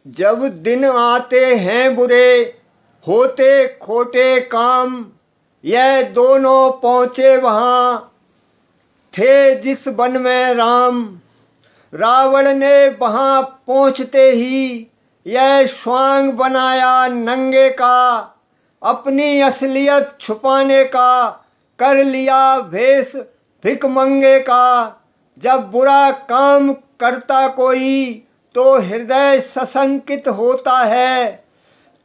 जब दिन आते हैं बुरे, होते खोटे काम, यह दोनों पहुंचे वहां थे जिस वन में राम। रावण ने वहां पहुंचते ही यह स्वांग बनाया नंगे का, अपनी असलियत छुपाने का कर लिया भेष भिखमंगे का। जब बुरा काम करता कोई तो हृदय सशंकित होता है,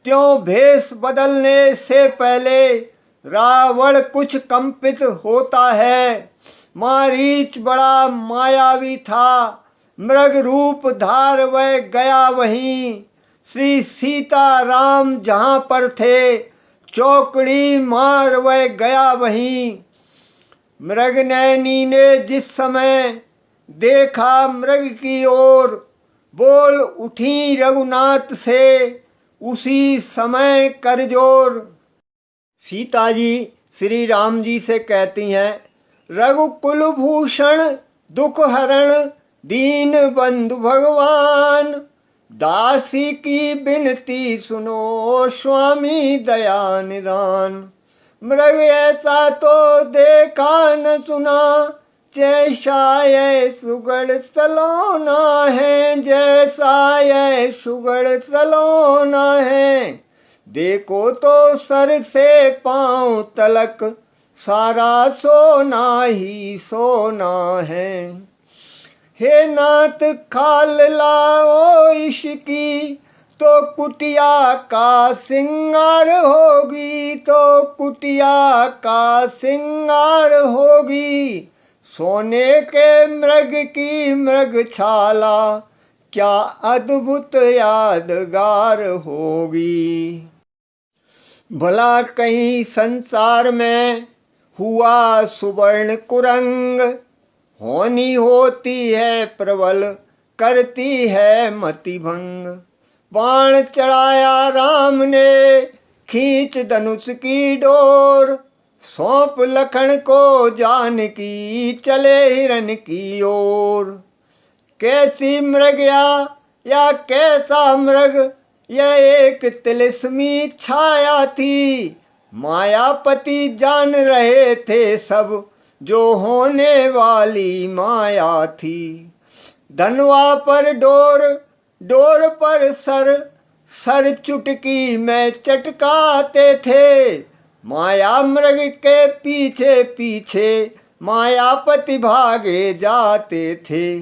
त्यों भेष बदलने से पहले रावण कुछ कंपित होता है। मारीच बड़ा मायावी था, मृग रूप धार वह गया वहीं। श्री सीता राम जहां पर थे, चौकड़ी मार वह गया वहीं। मृगनयनी ने जिस समय देखा मृग की ओर, बोल उठी रघुनाथ से उसी समय कर जोर। सीता जी श्री राम जी से कहती हैं, रघुकुल भूषण दुख हरण दीन बंधु भगवान, दासी की बिनती सुनो स्वामी दया निदान। मृग ऐसा तो देखा न सुना, जैसा यह सुगढ़ सलोना है, जैसा यह सुगढ़ सलोना है। देखो तो सर से पांव तलक सारा सोना ही सोना है। हे नाथ खाल लाओ इसकी, तो कुटिया का सिंगार होगी, तो कुटिया का सिंगार होगी। सोने के मृग की मृगशाला क्या अद्भुत यादगार होगी। भला कहीं संसार में हुआ सुवर्ण कुरंग, होनी होती है प्रबल करती है मति भंग। बाण चढ़ाया राम ने खींच धनुष की डोर, सौंप लखन को जानकी चले हिरन की ओर। कैसी मृग या कैसा मृग, यह एक तिलिस्मी छाया थी। मायापति जान रहे थे सब, जो होने वाली माया थी। धनवा पर डोर, डोर पर सर, सर चुटकी में चटकाते थे। माया मृग के पीछे पीछे मायापति भागे जाते थे।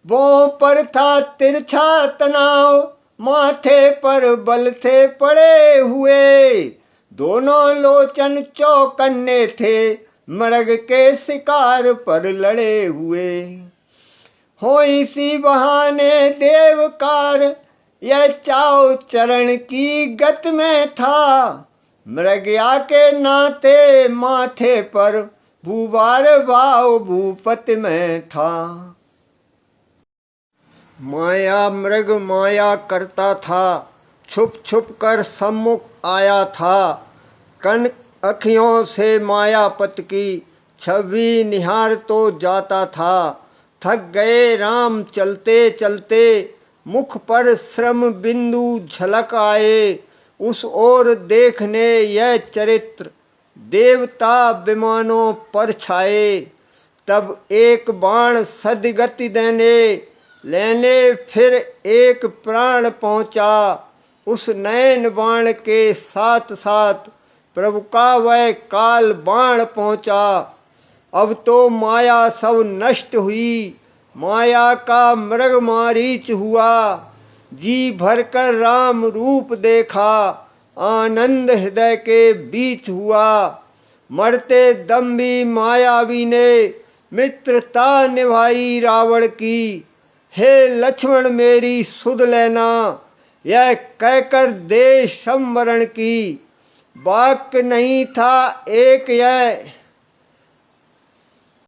वो पर था तिरछा तनाव, माथे पर बल थे पड़े हुए। दोनों लोचन चौकन्ने थे, मृग के शिकार पर लड़े हुए। हो इसी बहाने देवकार, यह चाव चरण की गत में था। मृगया के नाते माथे पर भूभार भाव भूपत में था। माया मृग माया करता था, छुप छुप कर सम्मुख आया था। कन अखियों से मायापत की छवि निहार तो जाता था। थक गए राम चलते चलते, मुख पर श्रम बिंदु झलक आए। उस ओर देखने यह चरित्र, देवता विमानों पर छाए। तब एक बाण सदगति लेने फिर एक प्राण पहुंचा। उस नयन बाण के साथ साथ प्रभु का वह काल बाण पहुंचा। अब तो माया सब नष्ट हुई, माया का मृग मारीच हुआ। जी भरकर राम रूप देखा, आनंद हृदय के बीच हुआ। मरते दम भी मायावी ने मित्रता निभाई रावण की। हे लक्ष्मण मेरी सुध लेना, यह कहकर दे संवरण की। वाक्य नहीं था एक यह,